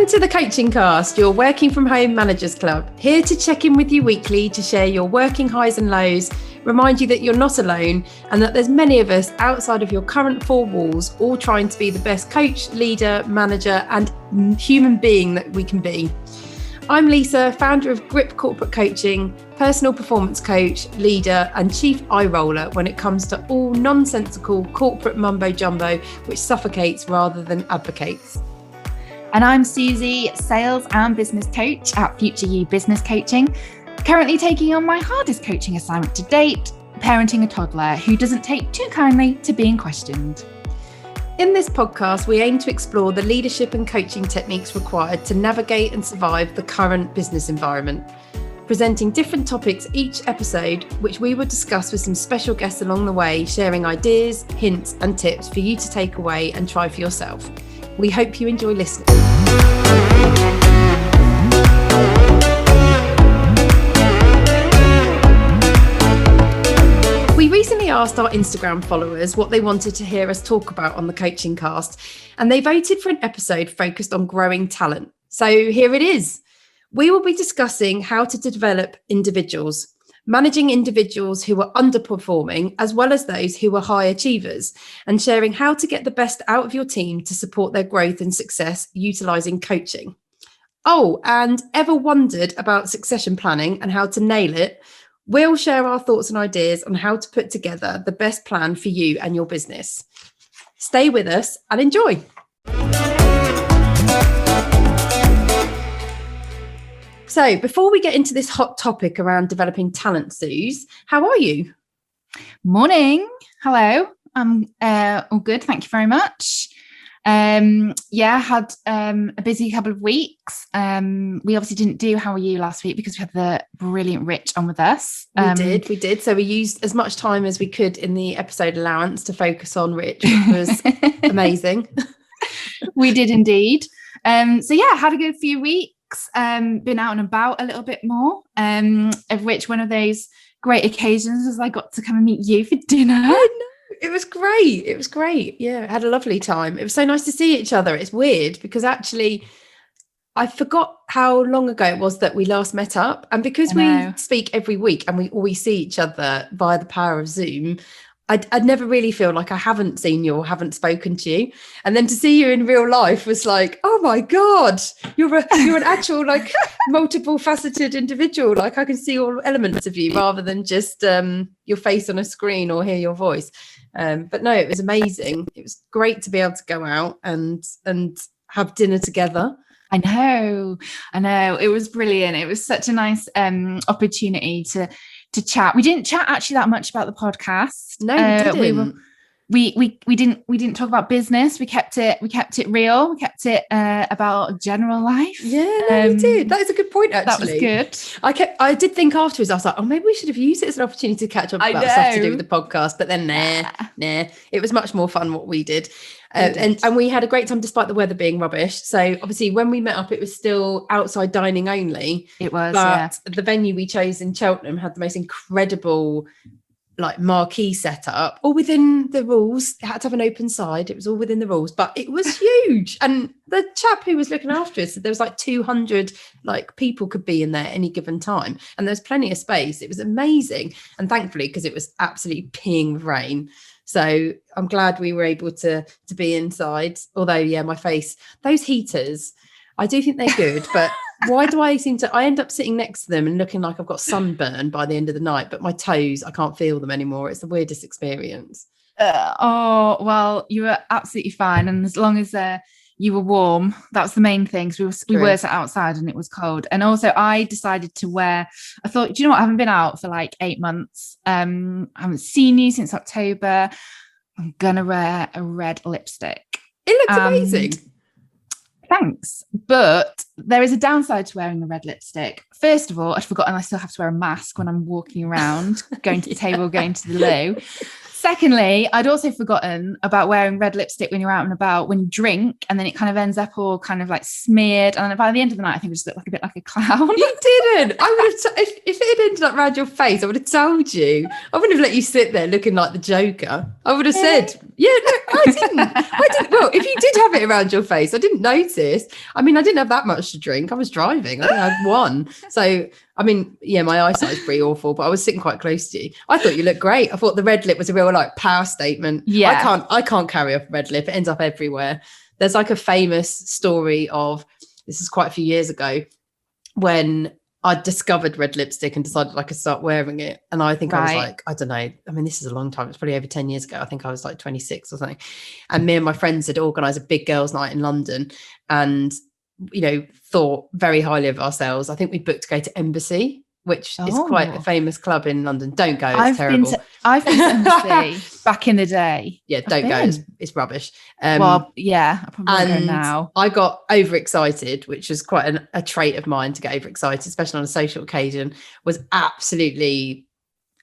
to the Coaching Cast, your working from home managers club. Here to check in with you weekly to share your working highs and lows, remind you that you're not alone and that there's many of us outside of your current four walls, all trying to be the best coach, leader, manager and human being that we can be. I'm Lisa, founder of Grip Corporate Coaching, personal performance coach, leader and chief eye roller when it comes to all nonsensical corporate mumbo jumbo which suffocates rather than advocates. And I'm Suzy, sales and business coach at Future You Business Coaching, currently taking on my hardest coaching assignment to date, parenting a toddler who doesn't take too kindly to being questioned. In this podcast, we aim to explore the leadership and coaching techniques required to navigate and survive the current business environment, presenting different topics each episode, which we will discuss with some special guests along the way, sharing ideas, hints and tips for you to take away and try for yourself. We hope you enjoy listening. We recently asked our Instagram followers what they wanted to hear us talk about on the Coaching Cast, and they voted for an episode focused on growing talent. So here it is. We will be discussing how to develop individuals, managing individuals who are underperforming as well as those who are high achievers, and sharing how to get the best out of your team to support their growth and success utilising coaching. Oh, and ever wondered about succession planning and how to nail it? We'll share our thoughts and ideas on how to put together the best plan for you and your business. Stay with us and enjoy. So before we get into this hot topic around developing talent, Suze, how are you? Morning. Hello. I'm all good. Thank you very much. Had a busy couple of weeks. We obviously didn't do How Are You last week because we had the brilliant Rich on with us. We did. So we used as much time as we could in the episode allowance to focus on Rich, which was amazing. We did indeed. Had a good few weeks. Been out and about a little bit more, of which one of those great occasions was I got to come and meet you for dinner. It was great. Yeah, I had a lovely time. It was so nice to see each other. It's weird because actually I forgot how long ago it was that we last met up, and because we speak every week and we always see each other via the power of Zoom, I'd never really feel like I haven't seen you or haven't spoken to you. And then to see you in real life was like, oh my God, you're an actual like multiple faceted individual. Like I can see all elements of you rather than just your face on a screen or hear your voice. But no, it was amazing. It was great to be able to go out and have dinner together. I know. It was brilliant. It was such a nice opportunity to chat. We didn't chat actually that much about the podcast. No, we didn't. We didn't talk about business. We kept it real. We kept it about general life. Yeah, we did. That is a good point, actually. That was good. I did think afterwards, I was like, oh, maybe we should have used it as an opportunity to catch up about stuff to do with the podcast. But then nah. It was much more fun what we did. And we had a great time despite the weather being rubbish. So obviously when we met up, it was still outside dining only. It was, but the venue we chose in Cheltenham had the most incredible like marquee setup, all within the rules. It had to have an open side. It was all within the rules, but it was huge. And the chap who was looking after us said there was like 200 like people could be in there at any given time, and there's plenty of space. It was amazing, and thankfully because it was absolutely peeing with rain. So I'm glad we were able to be inside. Although, my face, those heaters, I do think they're good, but why do I end up sitting next to them and looking like I've got sunburn by the end of the night, but my toes, I can't feel them anymore. It's the weirdest experience. Well, you were absolutely fine. And as long as you were warm, that's the main thing. Because we were outside and it was cold. And also I decided to I thought, do you know what? I haven't been out for like 8 months. I haven't seen you since October. I'm going to wear a red lipstick. It looks amazing. Thanks. But there is a downside to wearing a red lipstick. First of all, I'd forgotten I still have to wear a mask when I'm walking around, going to the table, going to the loo. Secondly, I'd also forgotten about wearing red lipstick when you're out and about, when you drink, and then it kind of ends up all kind of like smeared. And by the end of the night, I think we just looked like a bit like a clown. You didn't. I would have, if it had ended up around your face, I would have told you. I wouldn't have let you sit there looking like the Joker. I would have said, Yeah, no, I didn't. Well, if you did have it around your face, I didn't notice. I mean, I didn't have that much to drink. I was driving. I think I had one. So, I mean, yeah, my eyesight's pretty awful, but I was sitting quite close to you. I thought you looked great. I thought the red lip was a real like power statement. Yeah. I can't carry off red lip. It ends up everywhere. There's like a famous story of, this is quite a few years ago, when I discovered red lipstick and decided I could start wearing it. And I think I was like, I don't know. I mean, this is a long time. It's probably over 10 years ago. I think I was like 26 or something. And me and my friends had organised a big girls' night in London and, you know, thought very highly of ourselves. I think we booked to go to Embassy, which is quite a famous club in London. Don't go. It's terrible. I've been to Embassy back in the day. Yeah, don't go. It's rubbish. Well, yeah, I probably won't go now. I got overexcited, which was quite a trait of mine to get overexcited, especially on a social occasion. Was absolutely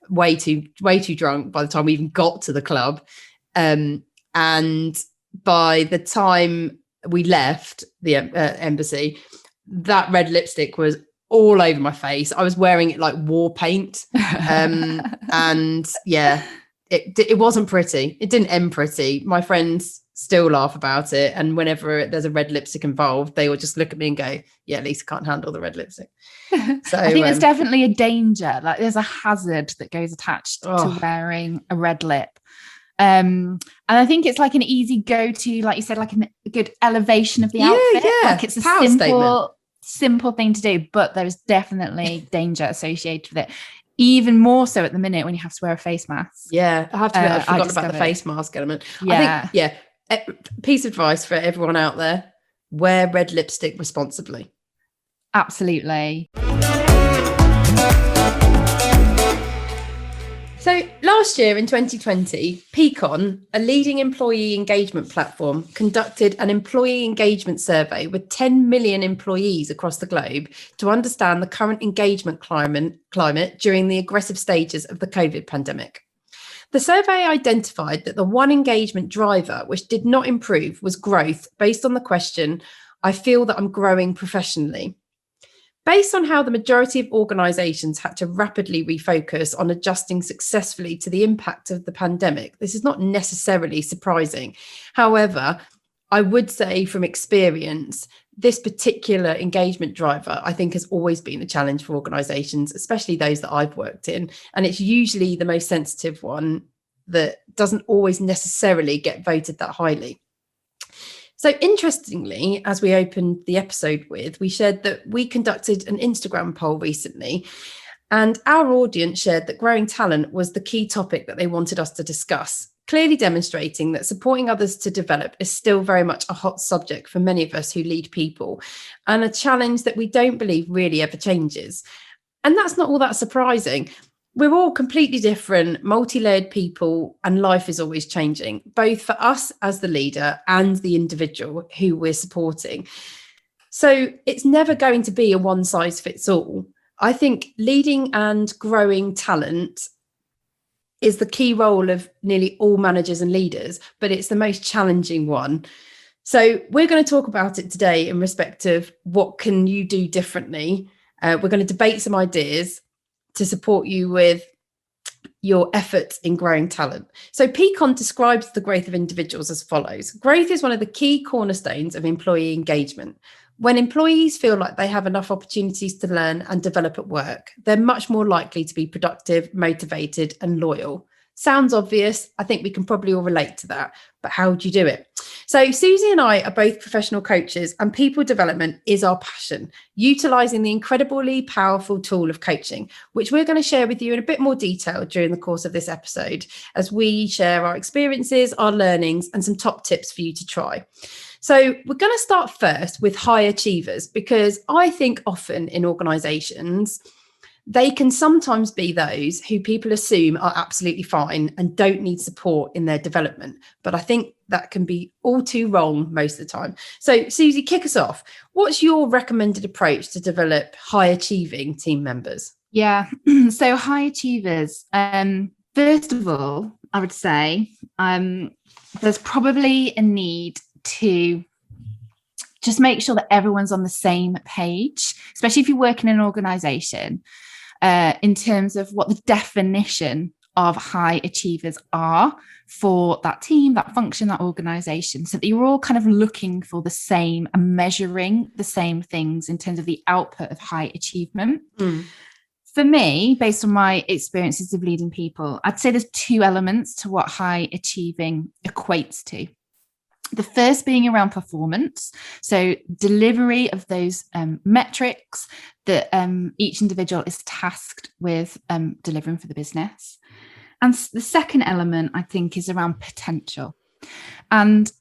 way too drunk by the time we even got to the club. And by the time we left the Embassy, that red lipstick was all over my face. I was wearing it like war paint. And yeah, it wasn't pretty. It didn't end pretty. My friends still laugh about it. And whenever there's a red lipstick involved, they will just look at me and go, yeah, Lisa can't handle the red lipstick. So I think there's definitely a danger. Like there's a hazard that goes attached to wearing a red lip. And I think it's like an easy go-to, like you said, like a good elevation of the outfit. Yeah. Like it's a power simple thing to do, but there's definitely danger associated with it. Even more so at the minute when you have to wear a face mask. Yeah, I have to admit, I forgot about the face mask element. Yeah. I think, piece of advice for everyone out there, wear red lipstick responsibly. Absolutely. So last year in 2020, Peakon, a leading employee engagement platform, conducted an employee engagement survey with 10 million employees across the globe to understand the current engagement climate during the aggressive stages of the COVID pandemic. The survey identified that the one engagement driver which did not improve was growth, based on the question, I feel that I'm growing professionally. Based on how the majority of organisations had to rapidly refocus on adjusting successfully to the impact of the pandemic, this is not necessarily surprising. However, I would say from experience, this particular engagement driver, I think, has always been a challenge for organisations, especially those that I've worked in. And it's usually the most sensitive one that doesn't always necessarily get voted that highly. So interestingly, as we opened the episode with, we shared that we conducted an Instagram poll recently, and our audience shared that growing talent was the key topic that they wanted us to discuss, clearly demonstrating that supporting others to develop is still very much a hot subject for many of us who lead people, and a challenge that we don't believe really ever changes. And that's not all that surprising. We're all completely different, multi-layered people, and life is always changing, both for us as the leader and the individual who we're supporting. So it's never going to be a one size fits all. I think leading and growing talent is the key role of nearly all managers and leaders, but it's the most challenging one. So we're going to talk about it today in respect of what can you do differently. We're going to debate some ideas to support you with your efforts in growing talent. So Peakon describes the growth of individuals as follows. Growth is one of the key cornerstones of employee engagement. When employees feel like they have enough opportunities to learn and develop at work, they're much more likely to be productive, motivated, and loyal. Sounds obvious. I think we can probably all relate to that. But how do you do it? So Suzy and I are both professional coaches, and people development is our passion, utilising the incredibly powerful tool of coaching, which we're going to share with you in a bit more detail during the course of this episode, as we share our experiences, our learnings, and some top tips for you to try. So we're going to start first with high achievers, because I think often in organisations, they can sometimes be those who people assume are absolutely fine and don't need support in their development. But I think that can be all too wrong most of the time. So Suzy, kick us off. What's your recommended approach to develop high achieving team members? Yeah, so high achievers. First of all, I would say there's probably a need to just make sure that everyone's on the same page, especially if you work in an organisation, in terms of what the definition of high achievers are for that team, that function, that organization, so that you're all kind of looking for the same and measuring the same things in terms of the output of high achievement. For me, based on my experiences of leading people, I'd say there's two elements to what high achieving equates to. The first being around performance, so delivery of those metrics that each individual is tasked with delivering for the business. And the second element, I think, is around potential. And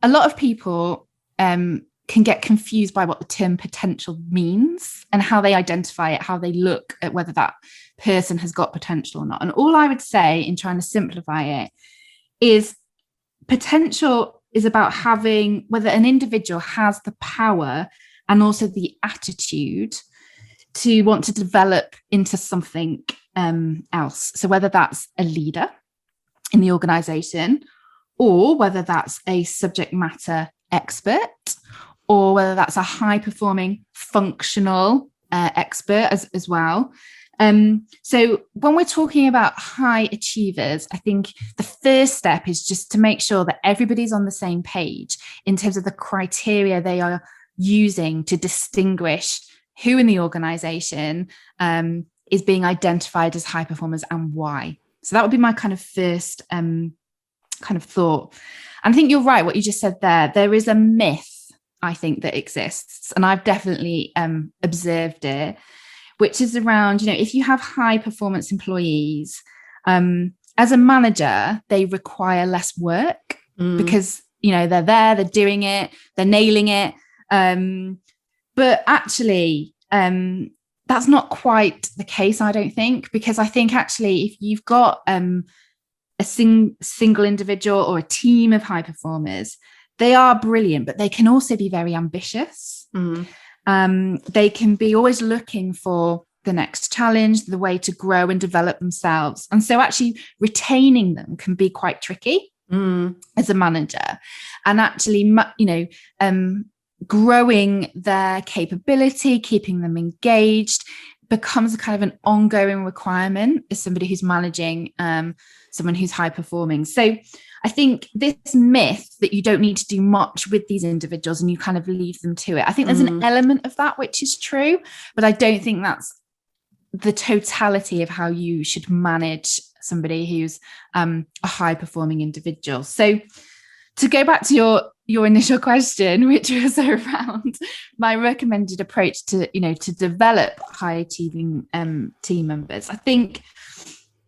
a lot of people can get confused by what the term potential means and how they identify it, how they look at whether that person has got potential or not. And all I would say in trying to simplify it is potential is about having whether an individual has the power and also the attitude to want to develop into something else. So whether that's a leader in the organization, or whether that's a subject matter expert, or whether that's a high performing functional expert as well. So when we're talking about high achievers, I think the first step is just to make sure that everybody's on the same page in terms of the criteria they are using to distinguish who in the organization is being identified as high performers and why. So that would be my kind of first kind of thought. And I think you're right, what you just said there. There is a myth, I think, that exists, and I've definitely observed it, which is around, if you have high performance employees, as a manager, they require less work because, they're there, they're doing it, they're nailing it. But actually, that's not quite the case, I don't think, because I think actually if you've got a single individual or a team of high performers, they are brilliant, but they can also be very ambitious. They can be always looking for the next challenge, the way to grow and develop themselves. And so actually retaining them can be quite tricky as a manager. And actually, growing their capability, keeping them engaged becomes a kind of an ongoing requirement as somebody who's managing someone who's high performing. So I think this myth that you don't need to do much with these individuals and you kind of leave them to it, I think there's an element of that which is true, but I don't think that's the totality of how you should manage somebody who's a high performing individual. So to go back to your initial question, which was around my recommended approach to develop high achieving team members, I think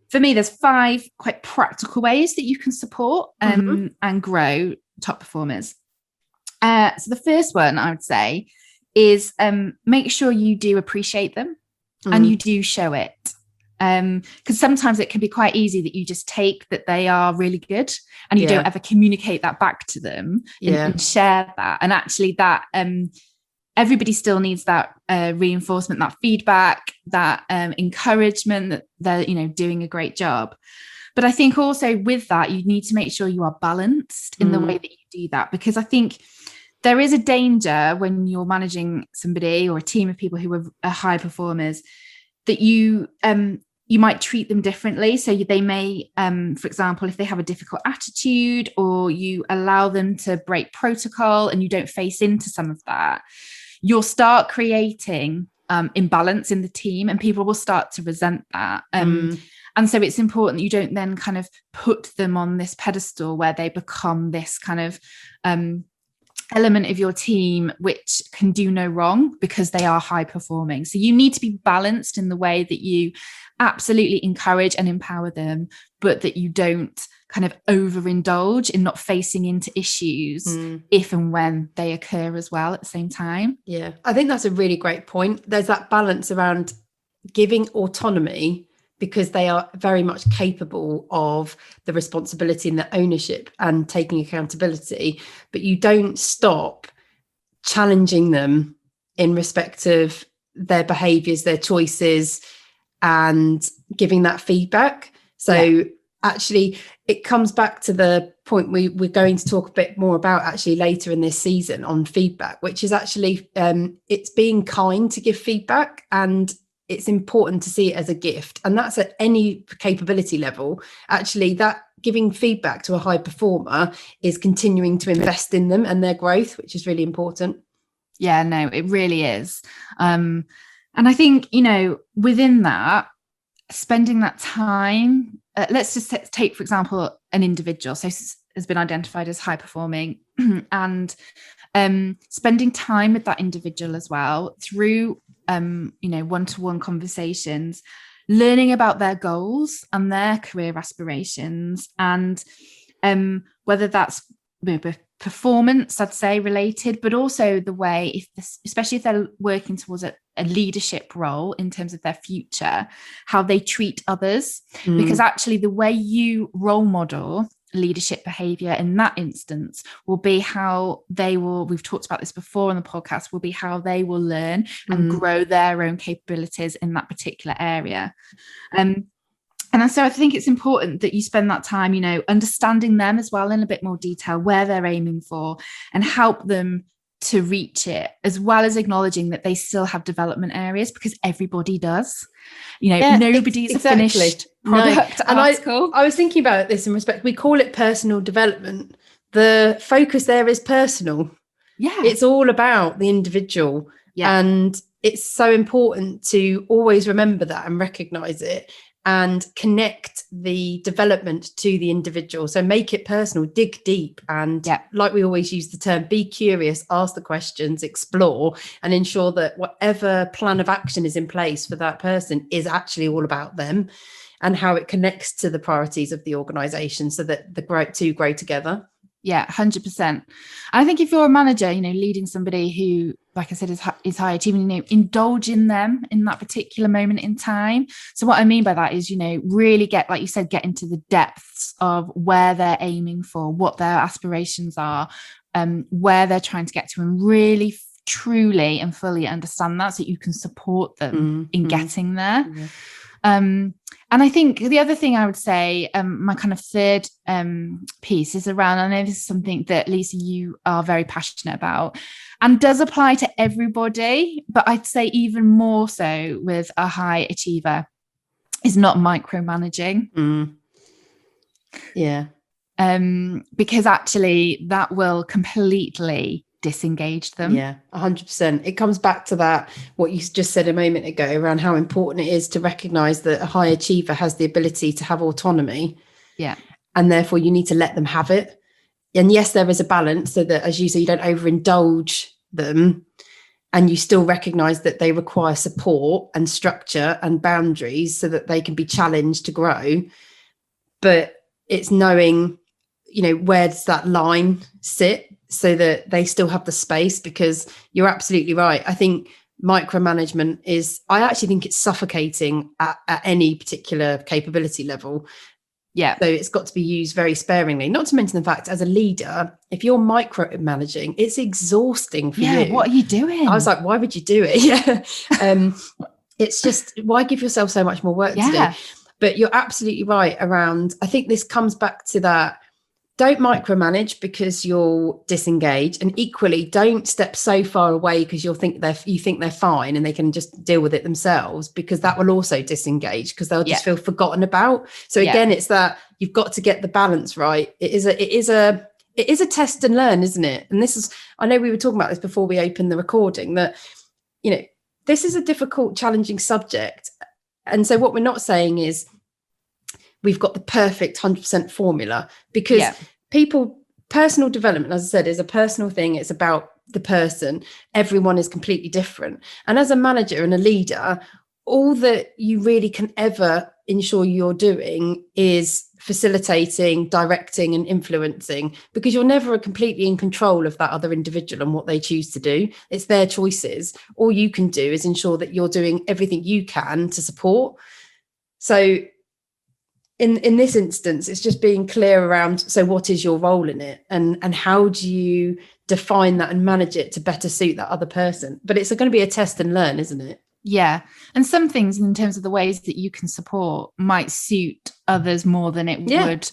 for me, there's 5 quite practical ways that you can support and grow top performers. So the first one I would say is make sure you do appreciate them and you do show it. Because sometimes it can be quite easy that you just take that they are really good and you don't ever communicate that back to them and share that. And actually that everybody still needs that reinforcement, that feedback, that encouragement that they're doing a great job. But I think also with that, you need to make sure you are balanced in the way that you do that, because I think there is a danger when you're managing somebody or a team of people who are high performers that you might treat them differently. So they may, for example, if they have a difficult attitude or you allow them to break protocol and you don't face into some of that, you'll start creating imbalance in the team and people will start to resent that. And so it's important that you don't then kind of put them on this pedestal where they become this kind of element of your team which can do no wrong because they are high performing. So you need to be balanced in the way that you absolutely encourage and empower them, but that you don't kind of overindulge in not facing into issues if and when they occur as well at the same time. Yeah, I think that's a really great point. There's that balance around giving autonomy because they are very much capable of the responsibility and the ownership and taking accountability, but you don't stop challenging them in respect of their behaviours, their choices, and giving that feedback. So actually it comes back to the point we're going to talk a bit more about actually later in this season on feedback, which is actually it's being kind to give feedback and it's important to see it as a gift. And that's at any capability level. Actually, that giving feedback to a high performer is continuing to invest in them and their growth, which is really important. Yeah, no, it really is. And I think, you know, within that, spending that time, let's just take, for example, an individual. So has been identified as high performing and spending time with that individual as well through, you know, one-to-one conversations, learning about their goals and their career aspirations, and whether that's performance, I'd say, related, but also the way, especially if they're working towards a leadership role in terms of their future, how they treat others. Because actually the way you role model leadership behavior in that instance will be how they will, we've talked about this before on the podcast, will be how they will learn and grow their own capabilities in that particular area. And so I think it's important that you spend that time, you know, understanding them as well in a bit more detail, where they're aiming for, and help them to reach it, as well as acknowledging that they still have development areas, because everybody does. You know, nobody's a finished product. And I was thinking about this in respect, we call it personal development. The focus there is personal. Yeah. It's all about the individual. Yeah. And it's so important to always remember that and recognize it, and connect the development to the individual. So make it personal, dig deep, and like we always use the term, be curious, ask the questions, explore, and ensure that whatever plan of action is in place for that person is actually all about them and how it connects to the priorities of the organisation, so that the two grow together. Yeah, 100%. I think if you're a manager, you know, leading somebody who, like I said, is high achieving, you know, indulge in them in that particular moment in time. So what I mean by that is, you know, really get, like you said, get into the depths of where they're aiming for, what their aspirations are, where they're trying to get to, and really truly and fully understand that, so you can support them in getting there. And I think the other thing I would say, my kind of third piece is around, I know this is something that, Lisa, you are very passionate about and does apply to everybody, but I'd say even more so with a high achiever, is not micromanaging. Yeah. Because actually that will completely disengage them. Yeah, 100%. It comes back to that, what you just said a moment ago, around how important it is to recognize that a high achiever has the ability to have autonomy. Yeah. And therefore you need to let them have it. And yes, there is a balance, so that, as you say, you don't overindulge them, and you still recognize that they require support and structure and boundaries so that they can be challenged to grow. But it's knowing, you know, where does that line sit, so that they still have the space, because you're absolutely right. I think micromanagement I actually think it's suffocating at any particular capability level. Yeah. So it's got to be used very sparingly, not to mention the fact, as a leader, if you're micromanaging, it's exhausting for you. Yeah, what are you doing? I was like, why would you do it? Yeah. It's just, why give yourself so much more work to do? But you're absolutely right around, I think this comes back to that, don't micromanage because you'll disengage, and equally don't step so far away because you think they're fine and they can just deal with it themselves, because that will also disengage, because they'll just feel forgotten about. So again, it's that you've got to get the balance right. It is a test and learn, isn't it? And this is, I know we were talking about this before we opened the recording, that, you know, this is a difficult, challenging subject. And so what we're not saying is we've got the perfect 100% formula, because personal development, as I said, is a personal thing. It's about the person. Everyone is completely different. And as a manager and a leader, all that you really can ever ensure you're doing is facilitating, directing, and influencing, because you're never completely in control of that other individual and what they choose to do. It's their choices. All you can do is ensure that you're doing everything you can to support. So in this instance, it's just being clear around, so what is your role in it, and how do you define that and manage it to better suit that other person? But it's going to be a test and learn, isn't it? Yeah. And some things in terms of the ways that you can support might suit others more than it would,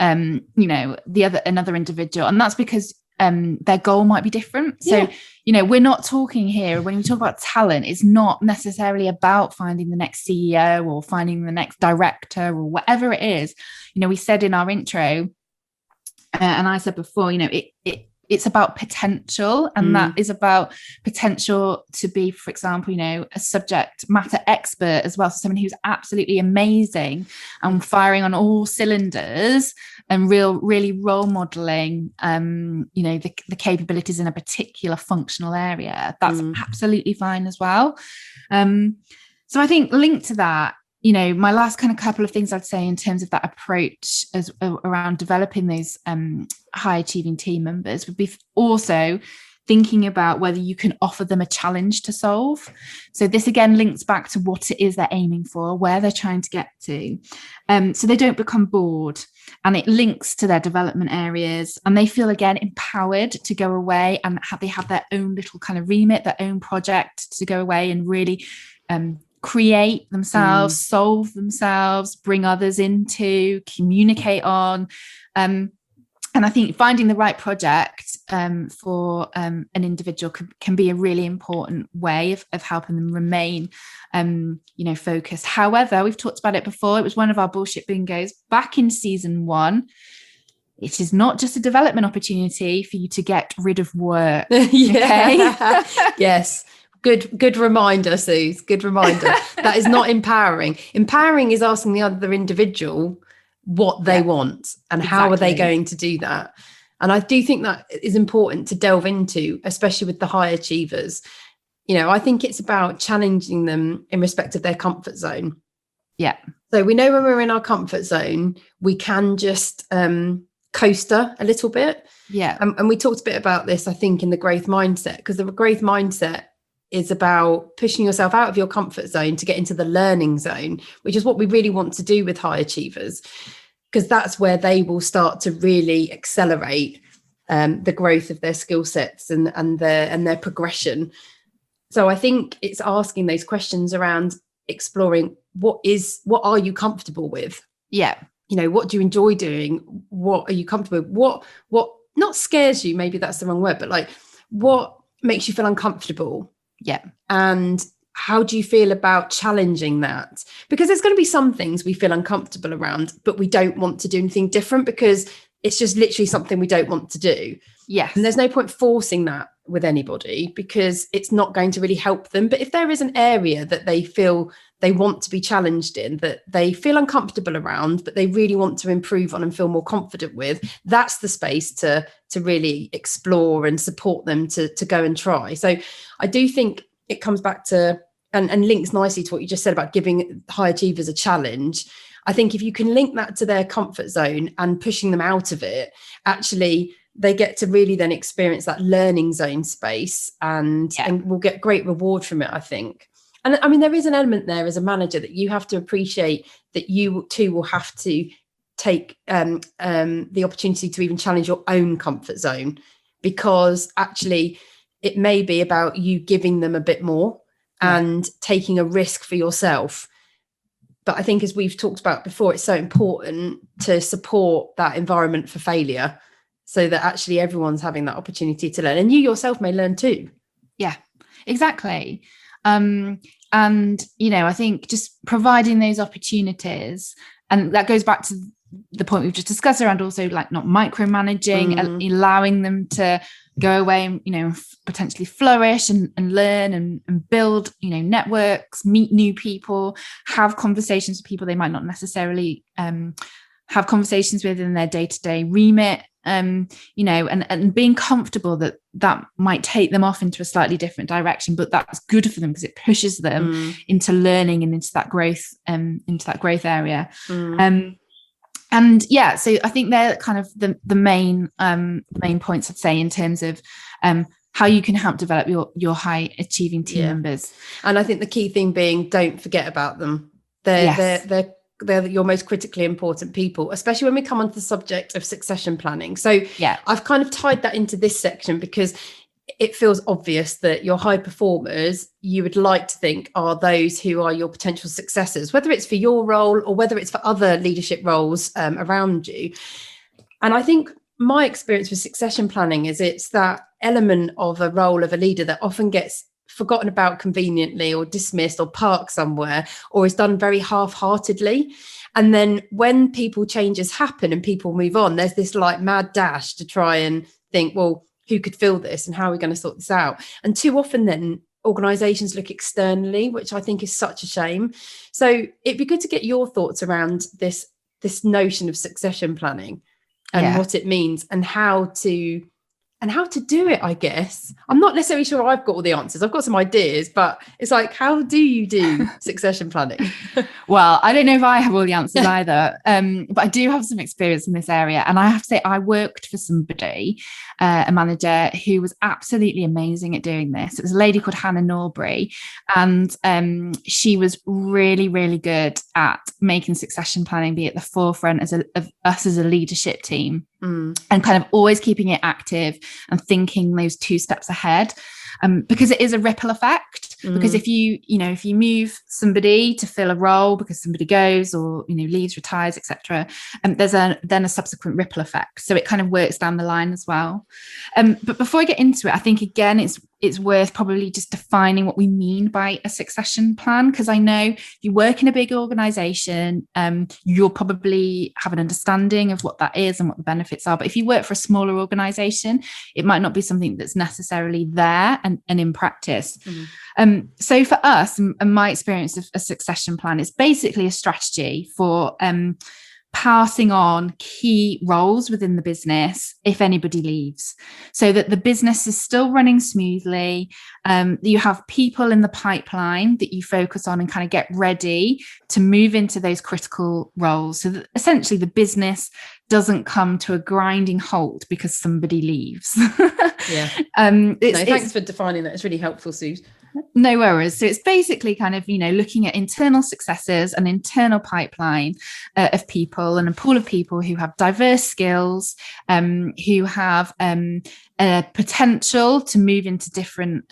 you know, another individual. And that's because their goal might be different. So, we're not talking here, when we talk about talent, it's not necessarily about finding the next CEO or finding the next director or whatever it is. We said in our intro, and I said before, it's about potential, and that is about potential to be, for example, a subject matter expert as well. So someone who's absolutely amazing and firing on all cylinders and really role modeling, the capabilities in a particular functional area. That's absolutely fine as well. So I think linked to that, my last kind of couple of things I'd say in terms of that approach as around developing those high achieving team members would be also thinking about whether you can offer them a challenge to solve. So this again links back to what it is they're aiming for, where they're trying to get to, so they don't become bored, and it links to their development areas, and they feel again empowered to go away and they have their own little kind of remit, their own project to go away and really create themselves, solve themselves, bring others into, communicate on. And I think finding the right project for an individual can be a really important way of helping them remain, focused. However, we've talked about it before. It was one of our bullshit bingos back in season 1. It is not just a development opportunity for you to get rid of work. Okay? Yes. Good reminder, Suze. Good reminder. That is not empowering. Empowering is asking the other individual what they want and how are they going to do that. And I do think that is important to delve into, especially with the high achievers. I think it's about challenging them in respect of their comfort zone. Yeah. So we know when we're in our comfort zone, we can just coaster a little bit. Yeah. And we talked a bit about this, I think, in the growth mindset, because the growth mindset is about pushing yourself out of your comfort zone to get into the learning zone, which is what we really want to do with high achievers, because that's where they will start to really accelerate the growth of their skill sets and their progression. So I think it's asking those questions around exploring what are you comfortable with? Yeah. What do you enjoy doing? What are you comfortable with? What not scares you? Maybe that's the wrong word, but like what makes you feel uncomfortable? Yeah. And how do you feel about challenging that? Because there's going to be some things we feel uncomfortable around, but we don't want to do anything different because it's just literally something we don't want to do. Yes. And there's no point forcing that with anybody because it's not going to really help them. But if there is an area that they feel they want to be challenged in, that they feel uncomfortable around, but they really want to improve on and feel more confident with, that's the space to really explore and support them to go and try. So I do think it comes back to and links nicely to what you just said about giving high achievers a challenge. I think if you can link that to their comfort zone and pushing them out of it, actually they get to really then experience that learning zone space and will get great reward from it, I think. And I mean, there is an element there as a manager that you have to appreciate that you too will have to take the opportunity to even challenge your own comfort zone, because actually it may be about you giving them a bit more and taking a risk for yourself. But I think, as we've talked about before, it's so important to support that environment for failure so that actually everyone's having that opportunity to learn, and you yourself may learn too. Yeah, exactly. And, I think just providing those opportunities, and that goes back to the point we've just discussed around also like not micromanaging, allowing them to go away and, potentially flourish and learn and build, networks, meet new people, have conversations with people they might not necessarily have conversations with in their day-to-day remit, and being comfortable that might take them off into a slightly different direction, but that's good for them because it pushes them into learning and into that growth area. So I think they're kind of the main points I'd say in terms of how you can help develop your high achieving team members. And I think the key thing being, don't forget about them. They're your most critically important people, especially when we come onto the subject of succession planning. So I've kind of tied that into this section because it feels obvious that your high performers, you would like to think, are those who are your potential successors, whether it's for your role or whether it's for other leadership roles around you. And I think my experience with succession planning is it's that element of a role of a leader that often gets forgotten about conveniently or dismissed or parked somewhere, or is done very half-heartedly. And then when people changes happen and people move on, there's this like mad dash to try and think, well, who could fill this and how are we going to sort this out? And too often then organizations look externally, which I think is such a shame. So it'd be good to get your thoughts around this notion of succession planning and what it means and how to do it, I guess. I'm not necessarily sure I've got all the answers. I've got some ideas, but it's like, how do you do succession planning? Well, I don't know if I have all the answers either, but I do have some experience in this area. And I have to say, I worked for somebody, a manager who was absolutely amazing at doing this. It was a lady called Hannah Norbury, and she was really, really good at making succession planning be at the forefront of us as a leadership team. And kind of always keeping it active and thinking those 2 steps ahead, because it is a ripple effect. Because if you move somebody to fill a role because somebody goes or leaves, retires, etc., there's then a subsequent ripple effect, so it kind of works down the line as well. But before I get into it, I think again it's worth probably just defining what we mean by a succession plan, because I know if you work in a big organization, you'll probably have an understanding of what that is and what the benefits are. But if you work for a smaller organization, it might not be something that's necessarily there and in practice. So for us, and my experience of a succession plan, is basically a strategy for passing on key roles within the business if anybody leaves, so that the business is still running smoothly. You have people in the pipeline that you focus on and kind of get ready to move into those critical roles, so that essentially the business doesn't come to a grinding halt because somebody leaves. Thanks for defining that. It's really helpful, Suze. No worries. So it's basically kind of, looking at internal successes, an internal pipeline of people and a pool of people who have diverse skills, who have a potential to move into different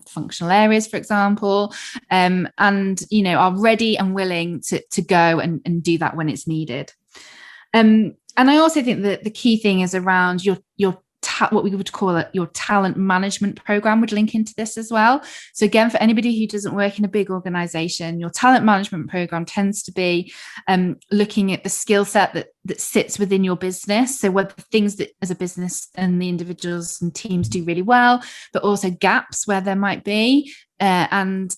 functional areas, for example, and, are ready and willing to go and do that when it's needed. And I also think that the key thing is around your what we would call it, your talent management program would link into this as well. So again, for anybody who doesn't work in a big organization, your talent management program tends to be looking at the skill set that sits within your business. So what the things that as a business and the individuals and teams do really well, but also gaps where there might be, and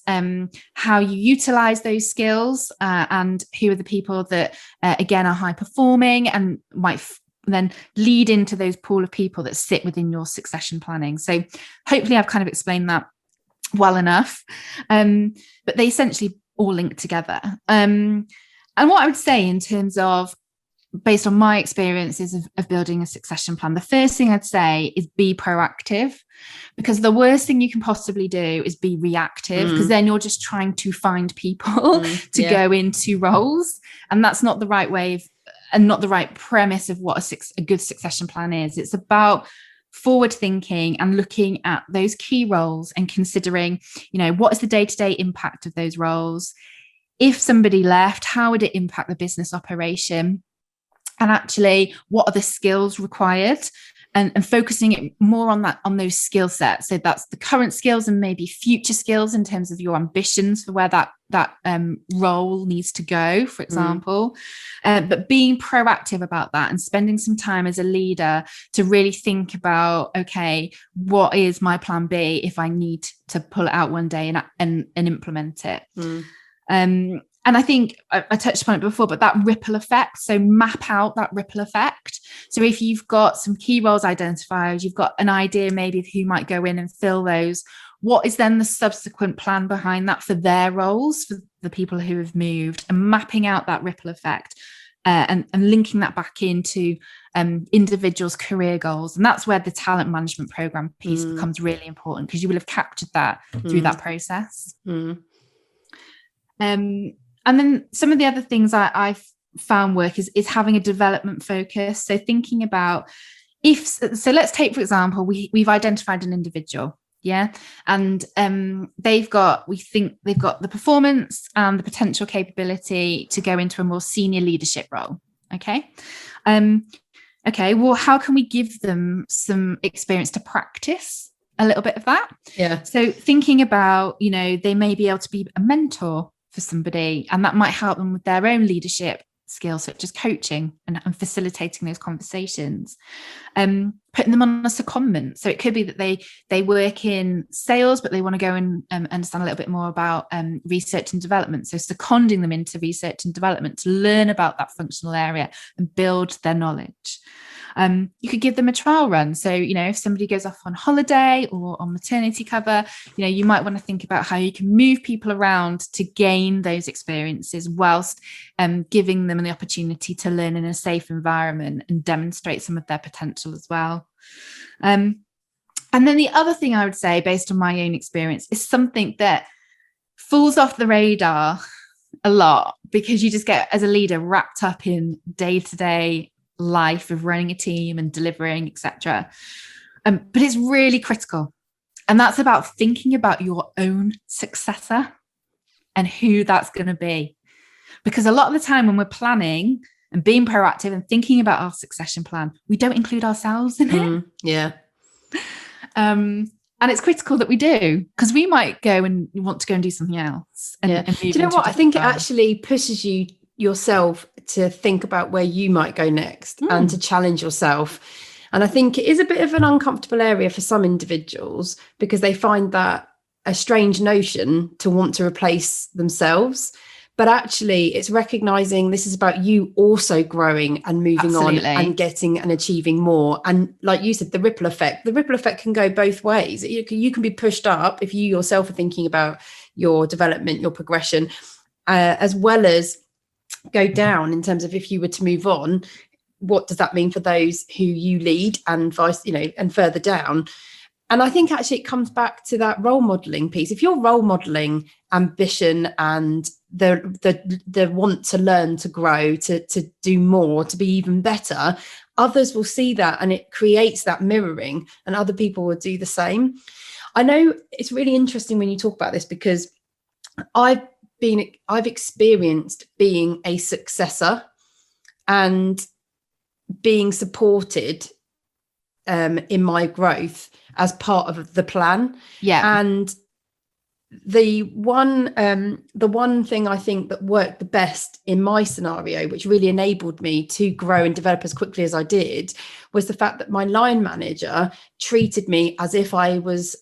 how you utilize those skills, and who are the people that again are high performing and might then lead into those pool of people that sit within your succession planning. So hopefully I've kind of explained that well enough, but they essentially all link together. And what I would say in terms of, based on my experiences of building a succession plan, the first thing I'd say is be proactive, because the worst thing you can possibly do is be reactive, because then you're just trying to find people to go into roles, and that's not the right way and not the right premise of what a good succession plan is. It's about forward thinking and looking at those key roles and considering, what is the day-to-day impact of those roles? If somebody left, how would it impact the business operation? And actually, what are the skills required? And focusing it more on those skill sets. So that's the current skills and maybe future skills in terms of your ambitions for where that role needs to go, for example. But being proactive about that and spending some time as a leader to really think about, okay, what is my plan B if I need to pull it out one day and implement it? And I think I touched upon it before, but that ripple effect, so map out that ripple effect. So if you've got some key roles identified, you've got an idea maybe of who might go in and fill those, what is then the subsequent plan behind that for their roles, for the people who have moved, and mapping out that ripple effect and linking that back into individuals' career goals. And that's where the talent management program piece becomes really important, because you will have captured that through that process. And then some of the other things I've found work is having a development focus. So thinking about so let's take, for example, we've identified an individual, and we think they've got the performance and the potential capability to go into a more senior leadership role. Okay. Okay, well, how can we give them some experience to practice a little bit of that? Yeah. So thinking about, they may be able to be a mentor for somebody, and that might help them with their own leadership skills, such as coaching and facilitating those conversations. Putting them on a secondment. So it could be that they work in sales, but they want to go and understand a little bit more about research and development. So seconding them into research and development to learn about that functional area and build their knowledge. You could give them a trial run. So, if somebody goes off on holiday or on maternity cover, you might want to think about how you can move people around to gain those experiences whilst giving them the opportunity to learn in a safe environment and demonstrate some of their potential as well. And then the other thing I would say, based on my own experience, is something that falls off the radar a lot because you just get, as a leader, wrapped up in day-to-day life of running a team and delivering, etc. But it's really critical. And that's about thinking about your own successor and who that's going to be. Because a lot of the time when we're planning and being proactive and thinking about our succession plan, we don't include ourselves in it. Yeah. And it's critical that we do, because we might go and want to go and do something else. And do you know what? I think it actually pushes you yourself to think about where you might go next and to challenge yourself. And I think it is a bit of an uncomfortable area for some individuals because they find that a strange notion to want to replace themselves. But actually, it's recognizing this is about you also growing and moving on and getting and achieving more. And like you said, the ripple effect can go both ways. You can be pushed up if you yourself are thinking about your development, your progression, as well as go down in terms of if you were to move on, what does that mean for those who you lead and vice, and further down. And I think actually it comes back to that role modeling piece. If you're role modeling ambition and the want to learn, to grow, to do more, to be even better, others will see that and it creates that mirroring and other people will do the same. I know it's really interesting when you talk about this because I've experienced being a successor and being supported in my growth as part of the plan. Yeah. And the one thing I think that worked the best in my scenario, which really enabled me to grow and develop as quickly as I did, was the fact that my line manager treated me as if I was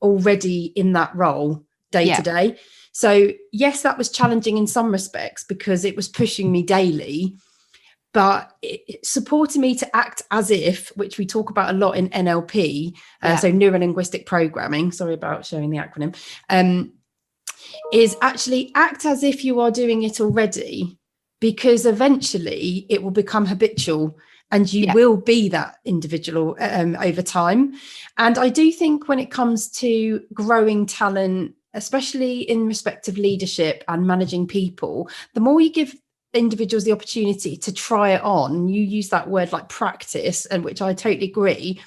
already in that role day to day. So yes, that was challenging in some respects because it was pushing me daily, but it supported me to act as if, which we talk about a lot in NLP, so neuro-linguistic programming, sorry about showing the acronym, is actually act as if you are doing it already, because eventually it will become habitual and you will be that individual over time. And I do think when it comes to growing talent, especially in respect of leadership and managing people, the more you give individuals the opportunity to try it on, you use that word like practice, and which I totally agree,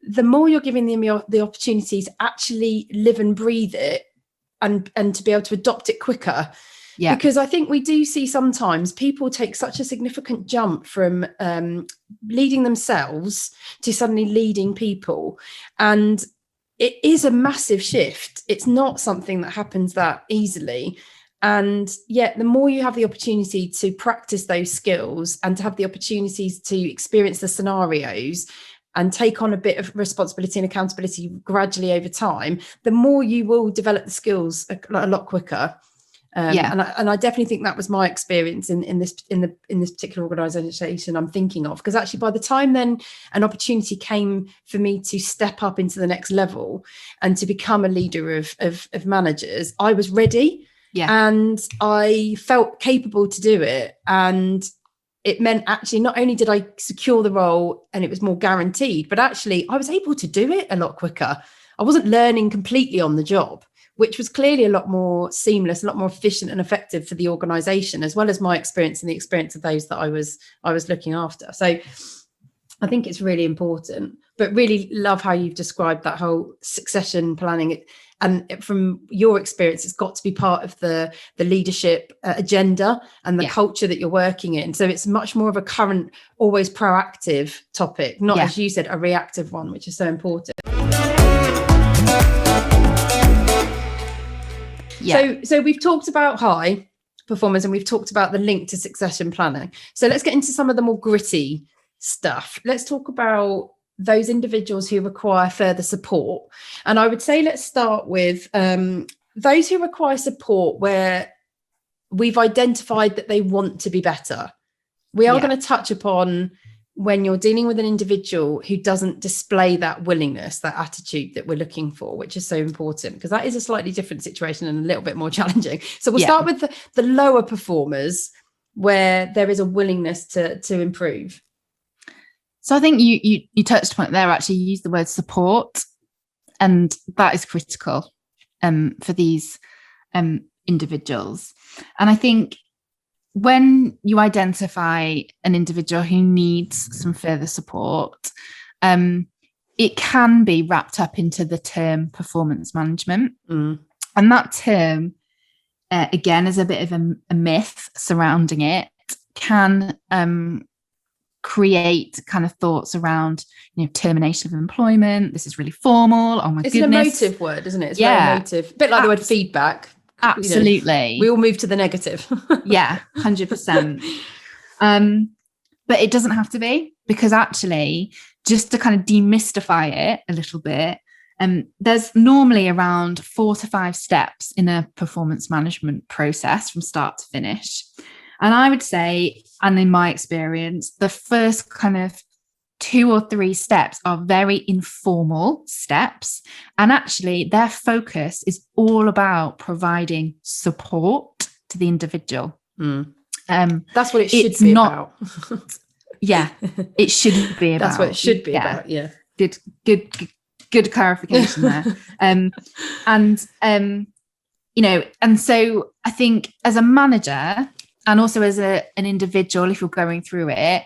the more you're giving them the opportunity to actually live and breathe it and to be able to adopt it quicker. Because I think we do see sometimes people take such a significant jump from leading themselves to suddenly leading people, and it is a massive shift. It's not something that happens that easily. And yet the more you have the opportunity to practice those skills and to have the opportunities to experience the scenarios and take on a bit of responsibility and accountability gradually over time, the more you will develop the skills a lot quicker. And I definitely think that was my experience in this particular organisation I'm thinking of, because actually by the time then an opportunity came for me to step up into the next level and to become a leader of managers, I was ready. And I felt capable to do it. And it meant actually not only did I secure the role and it was more guaranteed, but actually I was able to do it a lot quicker. I wasn't learning completely on the job, which was clearly a lot more seamless, a lot more efficient and effective for the organisation, as well as my experience and the experience of those that I was looking after. So I think it's really important. but really love how you've described that whole succession planning. And from your experience, it's got to be part of the leadership agenda and the culture that you're working in. So it's much more of a current, always proactive topic, not, as you said, a reactive one, which is so important. So we've talked about high performance and we've talked about the link to succession planning. So let's get into some of the more gritty stuff. Let's talk about those individuals who require further support. And I would say let's start with those who require support where we've identified that they want to be better. We are going to touch upon when you're dealing with an individual who doesn't display that willingness, that attitude that we're looking for, which is so important, because that is a slightly different situation and a little bit more challenging. So we'll start with the lower performers where there is a willingness to improve. So I think you touched upon it there, actually. You used the word support, and that is critical for these individuals. And I think when you identify an individual who needs some further support, it can be wrapped up into the term performance management. And that term, again, is a bit of a myth surrounding it, can create kind of thoughts around, termination of employment. This is really formal. Oh my goodness. It's an emotive word, isn't it? It's very emotive. A bit like the word feedback. Absolutely. We all move to the negative. 100%. But it doesn't have to be, because actually, just to kind of demystify it a little bit, there's normally around 4 to 5 steps in a performance management process from start to finish. And I would say, and in my experience, the first kind of 2 or 3 steps are very informal steps. And actually, their focus is all about providing support to the individual. That's what it should be about. It should be about. That's what it should be about. Yeah. Good clarification there. And so I think as a manager and also as an individual, if you're going through it,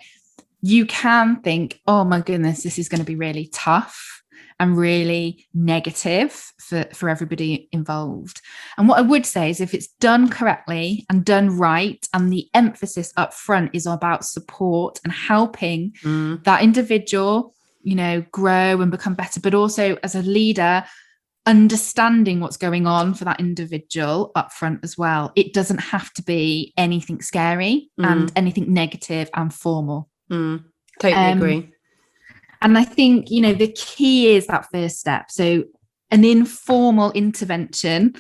you can think, oh my goodness, this is going to be really tough and really negative for everybody involved. And what I would say is, if it's done correctly and done right, and the emphasis up front is about support and helping that individual, grow and become better, but also as a leader, understanding what's going on for that individual up front as well. It doesn't have to be anything scary and anything negative and formal. Totally agree. And I think, the key is that first step. So an informal intervention,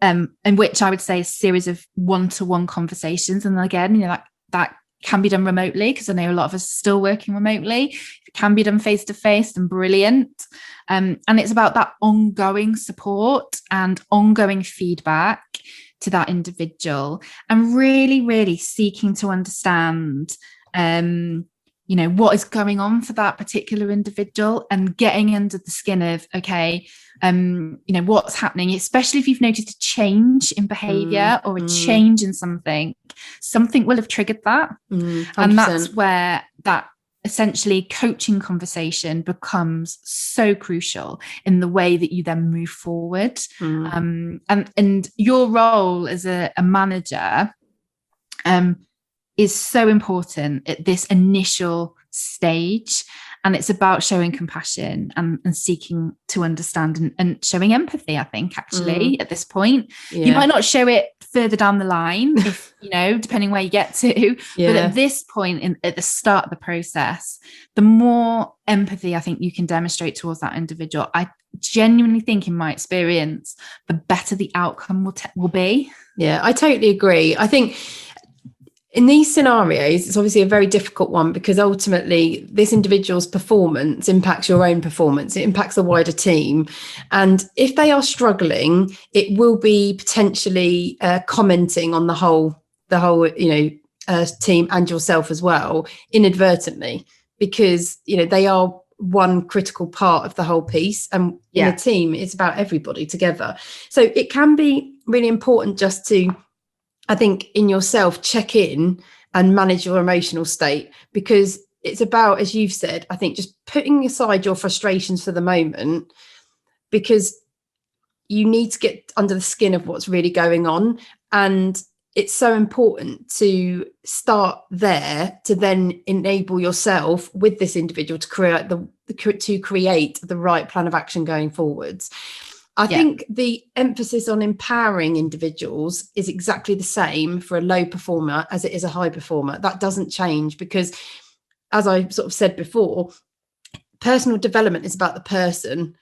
in which I would say a series of one-to-one conversations. And again, that can be done remotely, because I know a lot of us are still working remotely. It can be done face-to-face, and brilliant. And it's about that ongoing support and ongoing feedback to that individual, and really, really seeking to understand what is going on for that particular individual, and getting under the skin of, what's happening, especially if you've noticed a change in behavior or a change in something will have triggered that. And that's where that essentially coaching conversation becomes so crucial in the way that you then move forward. And your role as a manager is so important at this initial stage. And it's about showing compassion and seeking to understand and showing empathy, I think, actually, at this point. You might not show it further down the line, if, depending where you get to. But at this point, at the start of the process, the more empathy I think you can demonstrate towards that individual, I genuinely think, in my experience, the better the outcome will be. Yeah, I totally agree. I think in these scenarios, it's obviously a very difficult one, because ultimately this individual's performance impacts your own performance. It impacts the wider team. And if they are struggling, it will be potentially commenting on the whole team and yourself as well, inadvertently, because, they are one critical part of the whole piece. And in a team, it's about everybody together. So it can be really important just to, I think, in yourself, check in and manage your emotional state, because it's about, as you've said, I think just putting aside your frustrations for the moment, because you need to get under the skin of what's really going on. And it's so important to start there to then enable yourself with this individual to create the right plan of action going forwards. I think the emphasis on empowering individuals is exactly the same for a low performer as it is a high performer. That doesn't change, because, as I sort of said before, personal development is about the person,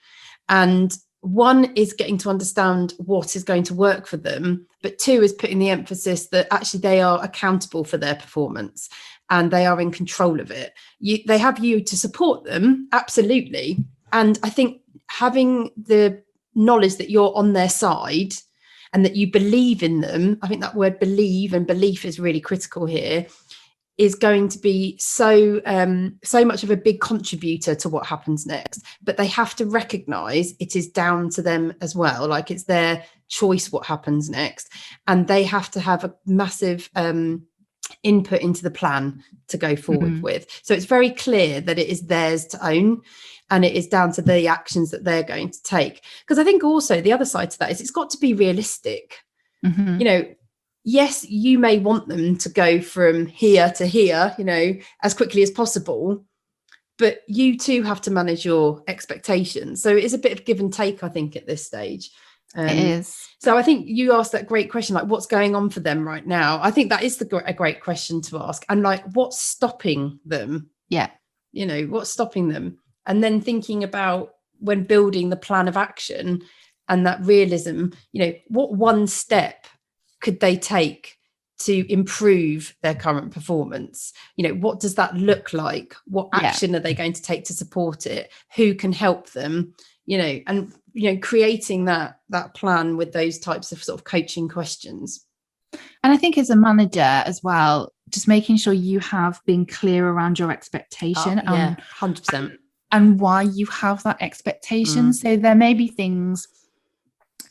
and one is getting to understand what is going to work for them, but two is putting the emphasis that actually they are accountable for their performance and they are in control of it. They have you to support them, absolutely. And I think having the knowledge that you're on their side and that you believe in them, I think that word believe and belief is really critical here, is going to be so much of a big contributor to what happens next. But they have to recognize it is down to them as well. Like, it's their choice what happens next, and they have to have a massive input into the plan to go forward with. So it's very clear that it is theirs to own, and it is down to the actions that they're going to take. Because I think also the other side to that is it's got to be realistic. You know, yes, you may want them to go from here to here, you know, as quickly as possible, but you too have to manage your expectations. So it is a bit of give and take, I think, at this stage. It is. So I think you asked that great question, like, what's going on for them right now? I think that is a great question to ask. And like, what's stopping them? Yeah. You know, what's stopping them? And then thinking about, when building the plan of action and that realism, you know, what one step could they take to improve their current performance? You know, what does that look like? What action are they going to take to support it? Who can help them? You know, and, you know, creating that plan with those types of sort of coaching questions. And I think as a manager as well, just making sure you have been clear around your expectation. 100%. And why you have that expectation. So there may be things.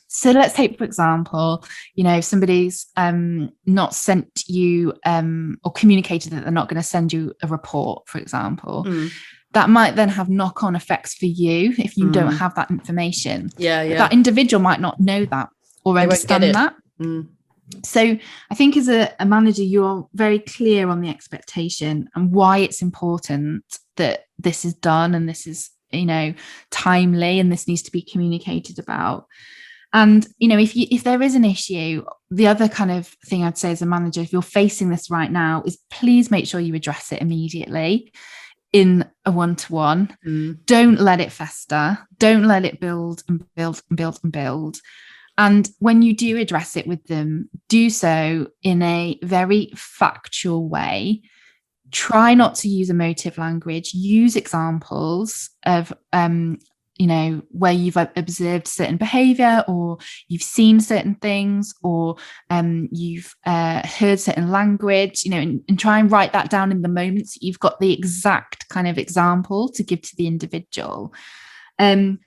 So let's take, for example, you know, if somebody's not sent you or communicated that they're not going to send you a report, for example, that might then have knock-on effects for you if you don't have that information. That individual might not know that or understand that. So I think as a manager, you're very clear on the expectation and why it's important that this is done and this is, you know, timely and this needs to be communicated about. And, you know, if there is an issue, the other kind of thing I'd say as a manager, if you're facing this right now, is please make sure you address it immediately in a one-to-one. Don't let it fester. Don't let it build and build and build and build. And when you do address it with them, do so in a very factual way. Try not to use emotive language. Use examples of, you know, where you've observed certain behavior or you've seen certain things or you've heard certain language, you know, and try and write that down in the moment so you've got the exact kind of example to give to the individual. And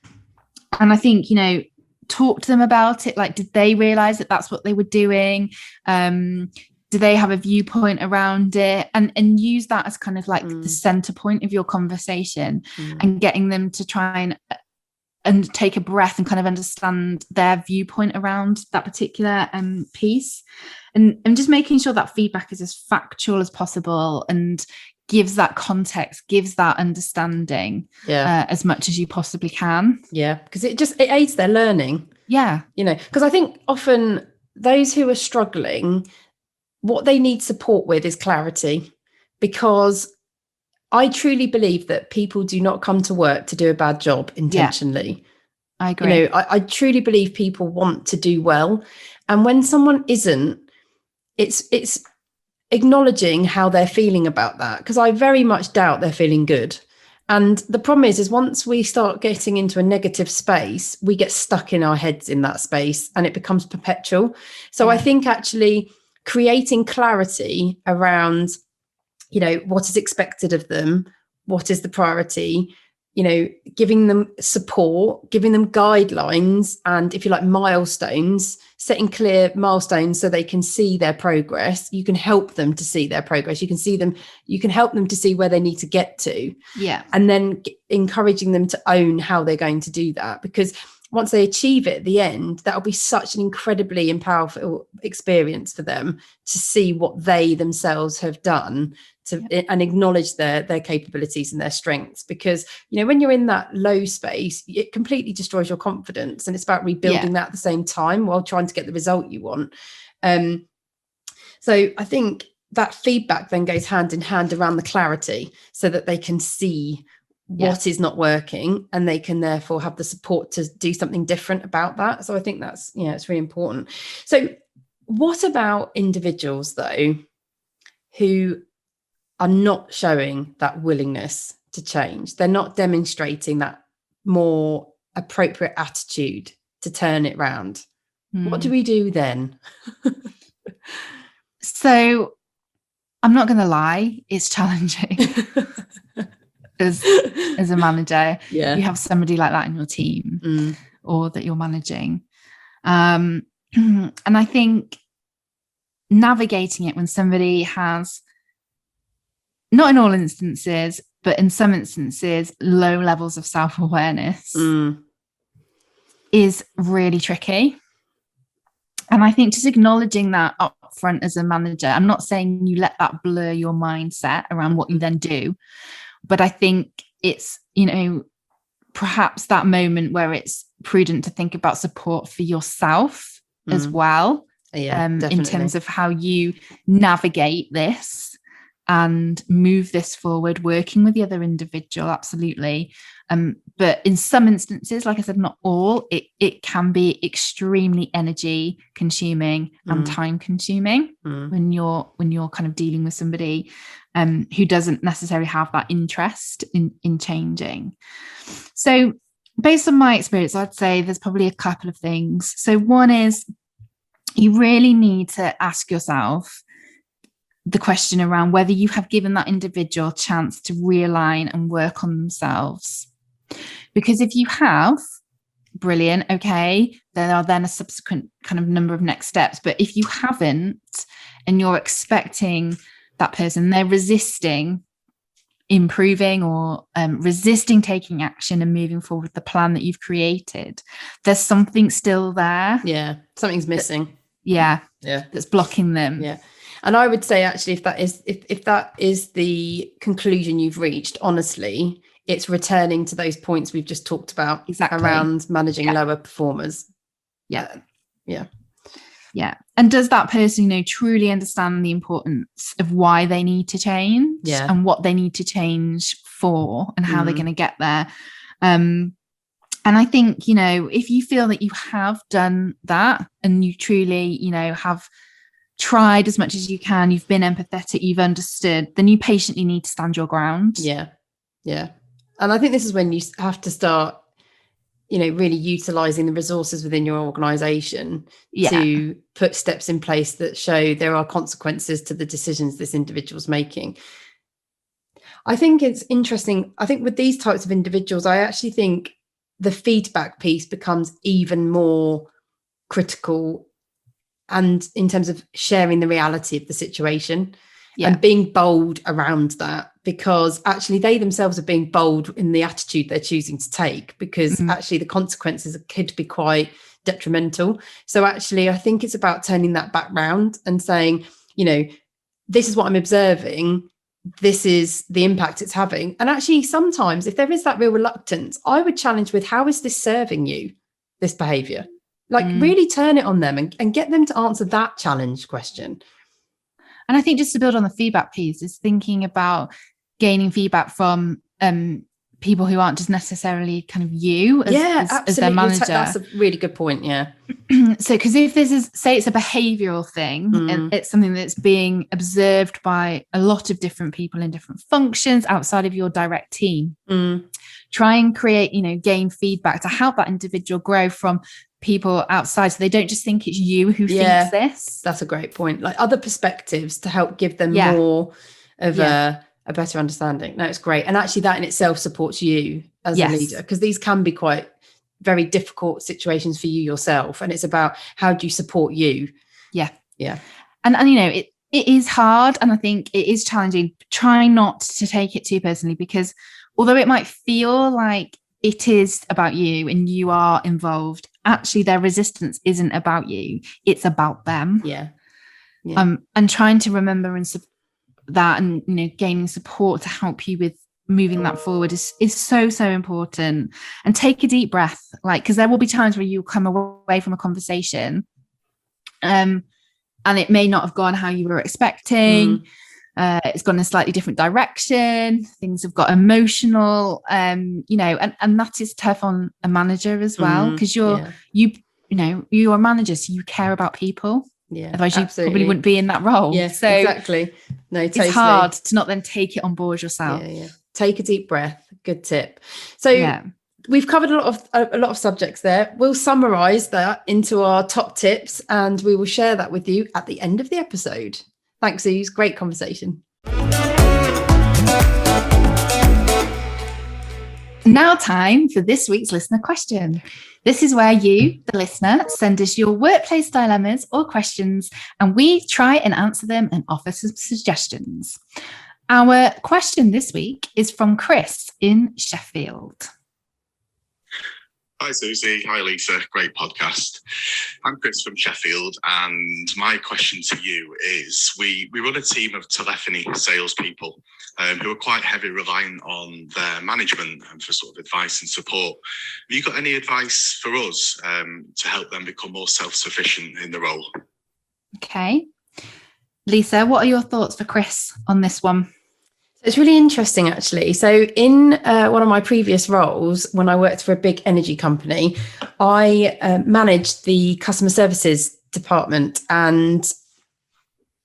I think, you know, talk to them about it. Like, did they realize that that's what they were doing? Do they have a viewpoint around it? And use that as kind of like the center point of your conversation and getting them to try and take a breath and kind of understand their viewpoint around that particular piece. And just making sure that feedback is as factual as possible and gives that context, gives that understanding as much as you possibly can. Yeah, because it aids their learning. Yeah. You know, because I think often those who are struggling, what they need support with is clarity, because I truly believe that people do not come to work to do a bad job intentionally. I agree. You know, I truly believe people want to do well. And when someone isn't, it's acknowledging how they're feeling about that, because I very much doubt they're feeling good. And the problem is once we start getting into a negative space, we get stuck in our heads in that space and it becomes perpetual. So I think actually creating clarity around, you know, what is expected of them, what is the priority, giving them support, giving them guidelines, and if you like, milestones, setting clear milestones so they can see their progress. You can help them to see their progress. You can help them to see where they need to get to. Yeah. And then encouraging them to own how they're going to do that, because once they achieve it at the end, that'll be such an incredibly powerful experience for them to see what they themselves have done and acknowledge their capabilities and their strengths. Because, when you're in that low space, it completely destroys your confidence, and it's about rebuilding that at the same time while trying to get the result you want. So I think that feedback then goes hand in hand around the clarity, so that they can see what is not working, and they can therefore have the support to do something different about that. So I think that's, it's really important. So what about individuals though who are not showing that willingness to change? They're not demonstrating that more appropriate attitude to turn it round. What do we do then? So I'm not going to lie, it's challenging. As a manager, you have somebody like that in your team or that you're managing. And I think navigating it when somebody has, not in all instances, but in some instances, low levels of self-awareness is really tricky. And I think just acknowledging that up front as a manager, I'm not saying you let that blur your mindset around what you then do, but I think it's, perhaps that moment where it's prudent to think about support for yourself as well, in terms of how you navigate this and move this forward, working with the other individual, absolutely. But in some instances, like I said, not all, it can be extremely energy consuming and time consuming when you're kind of dealing with somebody who doesn't necessarily have that interest in changing. So based on my experience, I'd say there's probably a couple of things. So one is you really need to ask yourself the question around whether you have given that individual a chance to realign and work on themselves. Because if you have, brilliant, okay, there are then a subsequent kind of number of next steps. But if you haven't, and you're expecting that person, they're resisting improving or resisting taking action and moving forward with the plan that you've created, there's something still there. Yeah, something's missing. That's blocking them. Yeah. And I would say, actually, if that is the conclusion you've reached, honestly, it's returning to those points we've just talked about around managing lower performers. Yeah. And does that person, truly understand the importance of why they need to change and what they need to change for and how they're going to get there? And I think, if you feel that you have done that and you truly, have tried as much as you can, you've been empathetic, you've understood, then you patiently need to stand your ground. Yeah. And I think this is when you have to start, really utilising the resources within your organisation to put steps in place that show there are consequences to the decisions this individual's making. I think it's interesting. I think with these types of individuals, I actually think the feedback piece becomes even more critical, and in terms of sharing the reality of the situation and being bold around that, because actually they themselves are being bold in the attitude they're choosing to take, because actually the consequences could be quite detrimental. So actually I think it's about turning that back round and saying, this is what I'm observing, this is the impact it's having. And actually sometimes if there is that real reluctance, I would challenge with, how is this serving you, this behaviour? Like really turn it on them and get them to answer that challenge question. And I think just to build on the feedback piece is thinking about gaining feedback from people who aren't just necessarily kind of you as their manager. That's a really good point. Yeah. So, because if this is, say it's a behavioural thing and it's something that's being observed by a lot of different people in different functions outside of your direct team, try and create, gain feedback to help that individual grow from people outside, so they don't just think it's you who thinks this. That's a great point. Like other perspectives to help give them more of a better understanding. No, it's great. And actually that in itself supports you as a leader, because these can be quite very difficult situations for you yourself, and it's about how do you support you. Yeah and you know, it is hard, and I think it is challenging. Try not to take it too personally, because although it might feel like it is about you and you are involved, actually their resistance isn't about you, it's about them. And trying to remember and that, and you know, gaining support to help you with moving that forward is so important. And take a deep breath, like, because there will be times where you come away from a conversation and it may not have gone how you were expecting. It's gone in a slightly different direction, things have got emotional, you know, and that is tough on a manager as well, because you know, you're a manager, so you care about people. Otherwise you probably wouldn't be in that role. So exactly. No, totally. It's hard to not then take it on board yourself. Take a deep breath. Good tip. So we've covered a lot of subjects there. We'll summarize that into our top tips, and we will share that with you at the end of the episode. Thanks, Suze. Great conversation. Now time for this week's listener question. This is where you, the listener, send us your workplace dilemmas or questions, and we try and answer them and offer some suggestions. Our question this week is from Chris in Sheffield. Hi, Suzy. Hi, Lisa. Great podcast. I'm Chris from Sheffield, and my question to you is, we run a team of telephony salespeople who are quite heavy reliant on their management and for sort of advice and support. Have you got any advice for us to help them become more self-sufficient in the role? Okay. Lisa, what are your thoughts for Chris on this one? It's really interesting, actually. So in one of my previous roles, when I worked for a big energy company, I managed the customer services department. And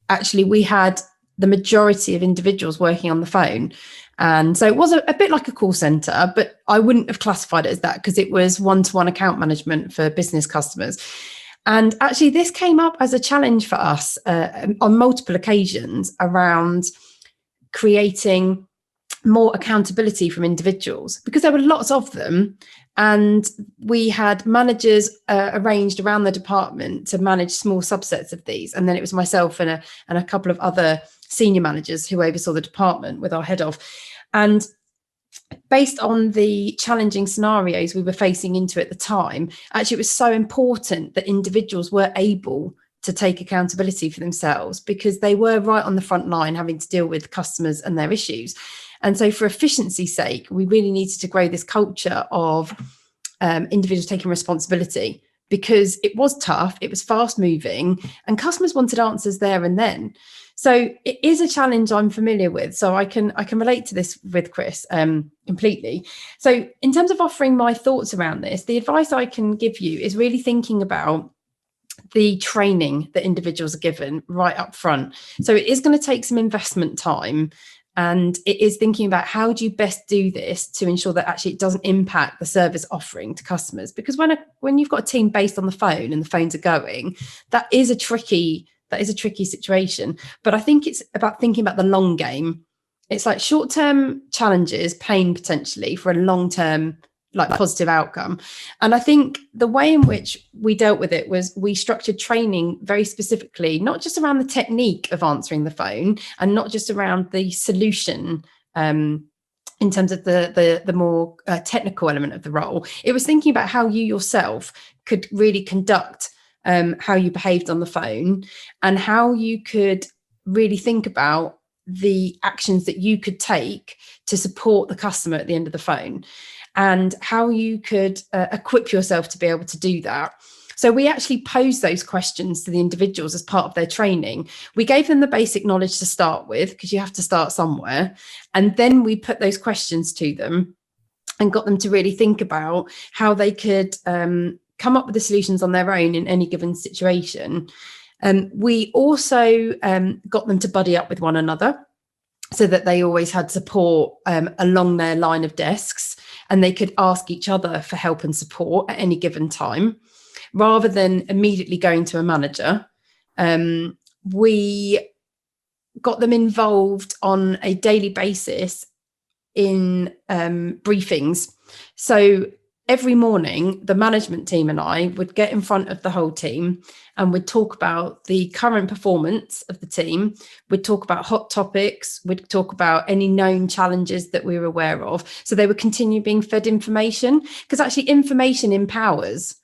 actually, we had the majority of individuals working on the phone. And so it was a bit like a call centre, but I wouldn't have classified it as that, because it was one-to-one account management for business customers. And actually, this came up as a challenge for us on multiple occasions around creating more accountability from individuals, because there were lots of them, and we had managers arranged around the department to manage small subsets of these, and then it was myself and a couple of other senior managers who oversaw the department with our head of. And based on the challenging scenarios we were facing into at the time, actually it was so important that individuals were able to take accountability for themselves, because they were right on the front line having to deal with customers and their issues. And so for efficiency's sake, we really needed to grow this culture of individuals taking responsibility, because it was tough, it was fast moving, and customers wanted answers there and then. So it is a challenge I'm familiar with. So I can relate to this with Chris completely. So in terms of offering my thoughts around this, the advice I can give you is really thinking about the training that individuals are given right up front. So it is going to take some investment time, and it is thinking about how do you best do this to ensure that actually it doesn't impact the service offering to customers. Because when you've got a team based on the phone and the phones are going, that is a tricky situation. But I think it's about thinking about the long game. It's like short-term challenges, pain potentially, for a long-term like positive outcome. And I think the way in which we dealt with it was we structured training very specifically, not just around the technique of answering the phone and not just around the solution in terms of the more technical element of the role. It was thinking about how you yourself could really conduct how you behaved on the phone, and how you could really think about the actions that you could take to support the customer at the end of the phone, and how you could equip yourself to be able to do that. So we actually posed those questions to the individuals as part of their training. We gave them the basic knowledge to start with, because you have to start somewhere. And then we put those questions to them and got them to really think about how they could come up with the solutions on their own in any given situation. We also got them to buddy up with one another, so that they always had support along their line of desks, and they could ask each other for help and support at any given time, rather than immediately going to a manager. We got them involved on a daily basis in briefings. So every morning, the management team and I would get in front of the whole team and we'd talk about the current performance of the team. We'd talk about hot topics. We'd talk about any known challenges that we were aware of. So they would continue being fed information, because actually information empowers,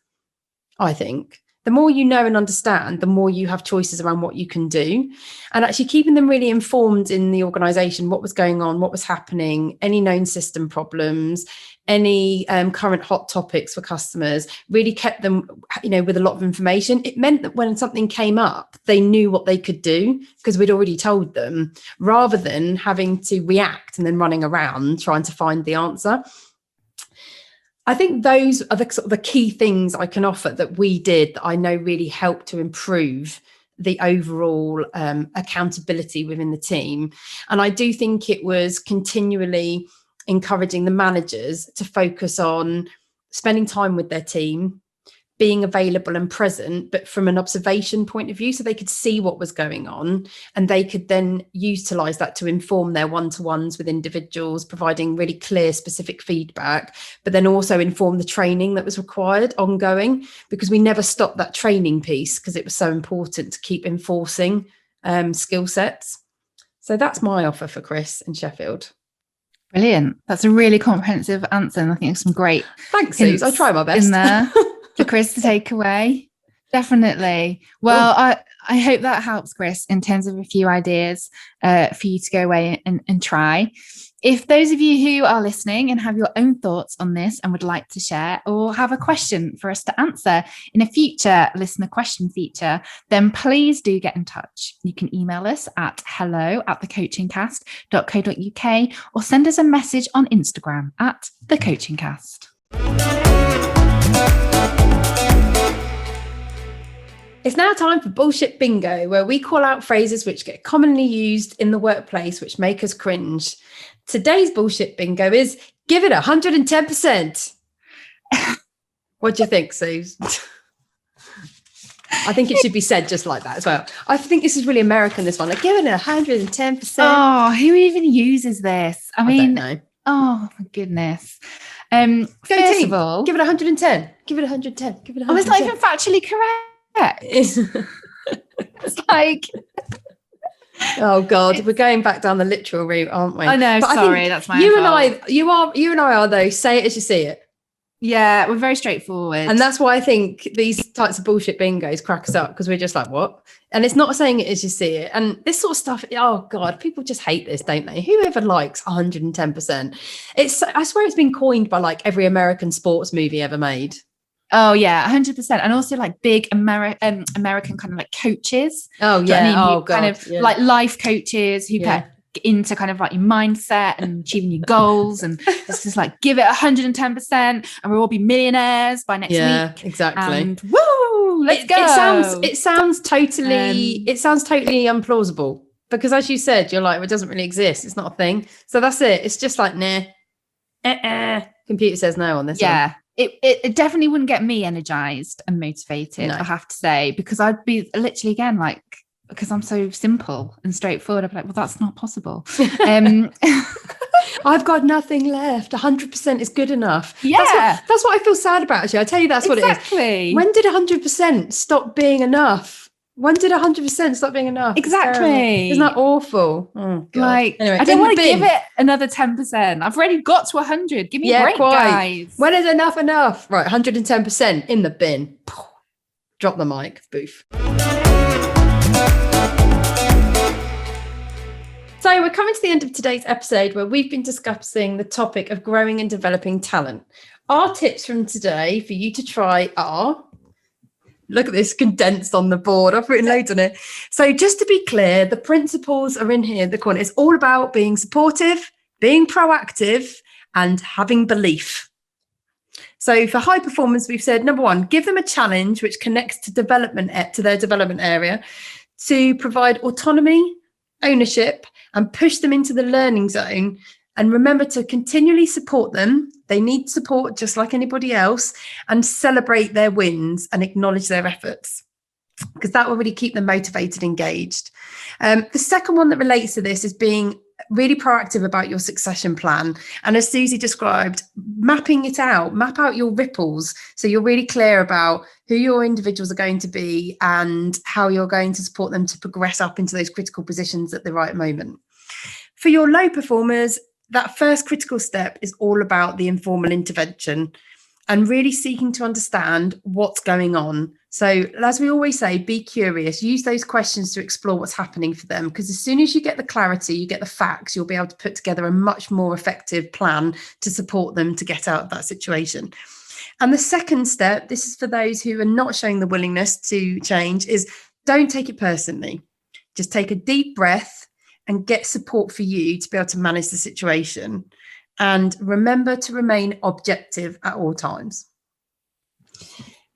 I think. The more you know and understand, the more you have choices around what you can do. And actually keeping them really informed in the organisation, what was going on, what was happening, any known system problems, any current hot topics for customers, really kept them, with a lot of information. It meant that when something came up, they knew what they could do because we'd already told them, rather than having to react and then running around trying to find the answer. I think those are the sort of the key things I can offer that we did that I know really helped to improve the overall accountability within the team. And I do think it was continually encouraging the managers to focus on spending time with their team, being available and present, but from an observation point of view, so they could see what was going on and they could then utilize that to inform their one-to-ones with individuals, providing really clear, specific feedback, but then also inform the training that was required ongoing, because we never stopped that training piece because it was so important to keep enforcing skill sets. So that's my offer for Chris in Sheffield. Brilliant. That's a really comprehensive answer. And I think there's some great Thanks, Suze. I try my best in there for Chris to take away. Definitely. Well, I hope that helps, Chris, in terms of a few ideas for you to go away and try. If those of you who are listening and have your own thoughts on this and would like to share, or have a question for us to answer in a future listener question feature, then please do get in touch. You can email us at hello@thecoachingcast.co.uk or send us a message on Instagram at thecoachingcast. It's now time for Bullshit Bingo, where we call out phrases which get commonly used in the workplace which make us cringe. Today's Bullshit Bingo is give it 110%. What do you think, Suze? I think it should be said just like that as well. I think this is really American, this one. Like, give it 110%. Oh, who even uses this? I mean, don't know. Oh, my goodness. Go First team. of all, Give it 110. Give it 110. Give it 110. oh, it's not even factually correct. It's like... Oh God, we're going back down the literal route, aren't we? I know, but sorry, that's my you fault. You and I are though, say it as you see it. Yeah, we're very straightforward. And that's why I think these types of bullshit bingos crack us up, because we're just like, what? And it's not saying it as you see it. And this sort of stuff, oh God, people just hate this, don't they? Whoever likes 110%? I swear it's been coined by like every American sports movie ever made. Oh yeah, 100%. And also like big American kind of like coaches. Oh yeah. I mean? Oh God. Kind of like life coaches who get into kind of like your mindset and achieving your goals, and it's just like give it 110% and we'll all be millionaires by next week. Exactly. And woo, let's go. It sounds totally implausible, because as you said, you're like, well, it doesn't really exist, it's not a thing. So that's it. It's just like, nah. Computer says no on this one. It definitely wouldn't get me energized and motivated, I have to say, because I'd be literally, again, like, because I'm so simple and straightforward, I'd be like, well, that's not possible. I've got nothing left. 100% is good enough. Yeah. That's what I feel sad about, actually. I tell you, that's what it is. Exactly. When did 100% stop being enough? When did 100% stop being enough? Exactly. Isn't that awful? Oh, God. Like, anyway, I don't want to give it another 10%. I've already got to 100. Give me a break, guys. When is enough? Right, 110% in the bin. Drop the mic, boof. So we're coming to the end of today's episode, where we've been discussing the topic of growing and developing talent. Our tips from today for you to try are... Look at this condensed on the board. I've written loads on it. So just to be clear, the principles are in here. The corner. It's all about being supportive, being proactive, and having belief. So for high performance, we've said, number one, give them a challenge which connects to their development area, to provide autonomy, ownership, and push them into the learning zone. And remember to continually support them. They need support just like anybody else, and celebrate their wins and acknowledge their efforts, because that will really keep them motivated, engaged. The second one that relates to this is being really proactive about your succession plan. And as Suzy described, map out your ripples. So you're really clear about who your individuals are going to be and how you're going to support them to progress up into those critical positions at the right moment. For your low performers, that first critical step is all about the informal intervention and really seeking to understand what's going on. So as we always say, be curious, use those questions to explore what's happening for them, because as soon as you get the clarity, you get the facts, you'll be able to put together a much more effective plan to support them to get out of that situation. And the second step, this is for those who are not showing the willingness to change, is don't take it personally. Just take a deep breath and get support for you to be able to manage the situation. And remember to remain objective at all times.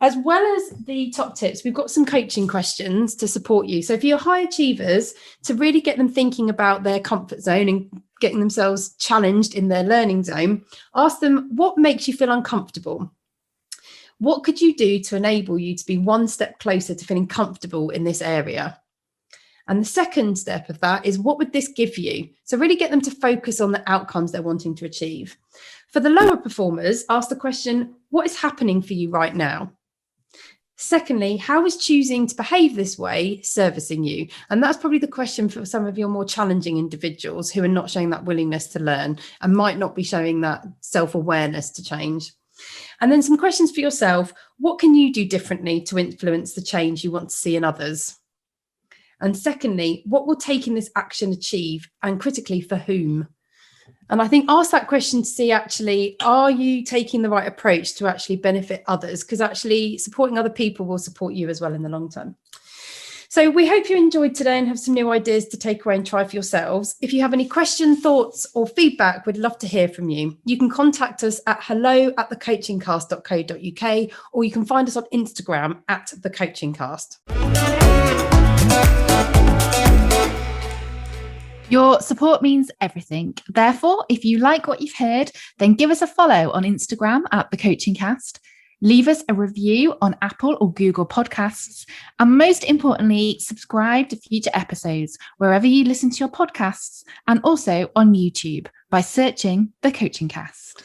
As well as the top tips, we've got some coaching questions to support you. So for your high achievers, to really get them thinking about their comfort zone and getting themselves challenged in their learning zone, ask them, what makes you feel uncomfortable? What could you do to enable you to be one step closer to feeling comfortable in this area? And the second step of that is, what would this give you? So really get them to focus on the outcomes they're wanting to achieve. For the lower performers, ask the question, what is happening for you right now? Secondly, how is choosing to behave this way servicing you? And that's probably the question for some of your more challenging individuals who are not showing that willingness to learn and might not be showing that self-awareness to change. And then some questions for yourself. What can you do differently to influence the change you want to see in others? And secondly, what will taking this action achieve? And critically, for whom? And I think ask that question to see, actually, are you taking the right approach to actually benefit others? Because actually supporting other people will support you as well in the long term. So we hope you enjoyed today and have some new ideas to take away and try for yourselves. If you have any questions, thoughts or feedback, we'd love to hear from you. You can contact us at hello@thecoachingcast.co.uk, or you can find us on Instagram at thecoachingcast. Your support means everything. Therefore, if you like what you've heard, then give us a follow on Instagram at The Coaching Cast. Leave us a review on Apple or Google Podcasts. And most importantly, subscribe to future episodes wherever you listen to your podcasts, and also on YouTube by searching The Coaching Cast.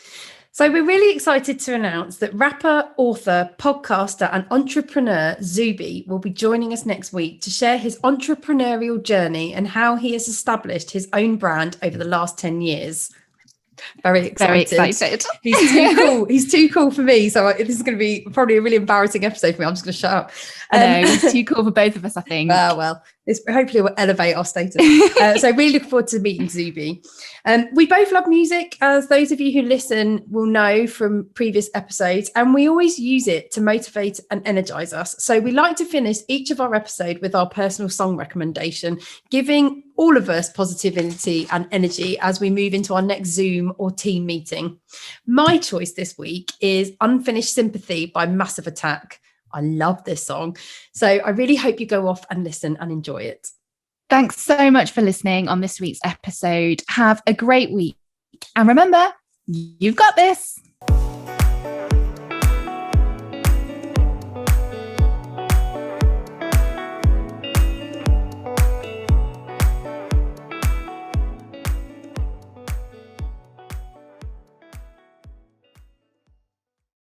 So we're really excited to announce that rapper, author, podcaster and entrepreneur Suzy will be joining us next week to share his entrepreneurial journey and how he has established his own brand over the last 10 years. Very excited. He's too cool. He's too cool for me. So this is going to be probably a really embarrassing episode for me. I'm just going to shut up. I know, he's too cool for both of us, I think. Well, this hopefully will elevate our status. So really look forward to meeting Suzy. We both love music, as those of you who listen will know from previous episodes, and we always use it to motivate and energize us. So we like to finish each of our episodes with our personal song recommendation, giving all of us positivity and energy as we move into our next Zoom or team meeting. My choice this week is Unfinished Sympathy by Massive Attack. I love this song. So I really hope you go off and listen and enjoy it. Thanks so much for listening on this week's episode. Have a great week. And remember, you've got this.